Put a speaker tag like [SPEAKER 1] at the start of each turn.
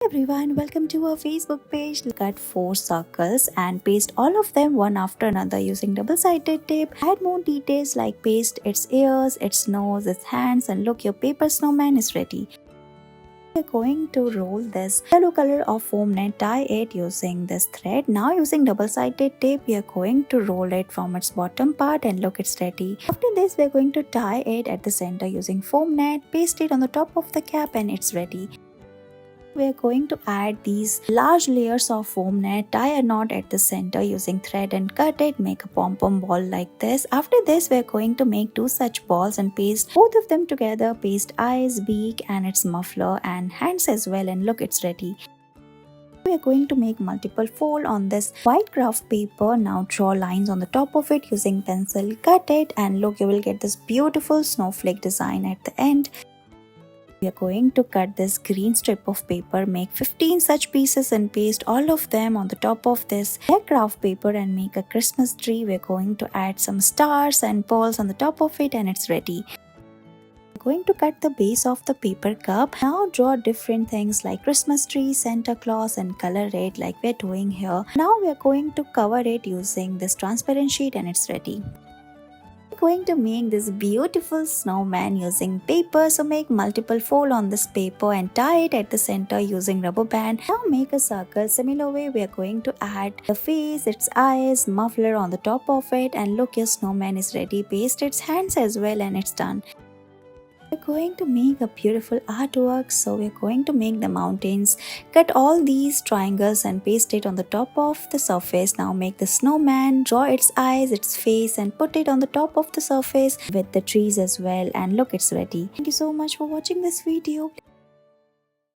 [SPEAKER 1] Everyone, welcome to our Facebook page. Cut 4 circles and paste all of them one after another using double-sided tape. Add more details like paste its ears, its nose, its hands, and look, your paper snowman is ready. We are going to roll this yellow color of foam net, tie it using this thread. Now using double-sided tape, we are going to roll it from its bottom part and look, it's ready. After this, we are going to tie it at the center using foam net, paste it on the top of the cap, and it's ready. We are going to add these large layers of foam net, tie a knot at the center using thread and cut it, make a pom-pom ball like this. After this, we are going to make 2 such balls and paste both of them together, paste eyes, beak and its muffler and hands as well, and look, it's ready. We are going to make multiple fold on this white craft paper. Now draw lines on the top of it using pencil, cut it, and look, you will get this beautiful snowflake design at the end. We are going to cut this green strip of paper, make 15 such pieces and paste all of them on the top of this black craft paper and make a Christmas tree. We are going to add some stars and pearls on the top of it, and it's ready. We are going to cut the base of the paper cup. Now draw different things like Christmas tree, Santa Claus, and color it like we're doing here. Now we are going to cover it using this transparent sheet, and it's ready. Going to make this beautiful snowman using paper, so make multiple fold on this paper and tie it at the center using rubber band. Now make a circle. Similar way, we are going to add the face, its eyes, muffler on the top of it, and look, your snowman is ready. Paste its hands as well, and it's done. We're going to make a beautiful artwork, so we're going to make the mountains. Cut all these triangles and paste it on the top of the surface. Now make the snowman, draw its eyes, its face, and put it on the top of the surface with the trees as well, and look, it's ready. Thank you so much for watching this video.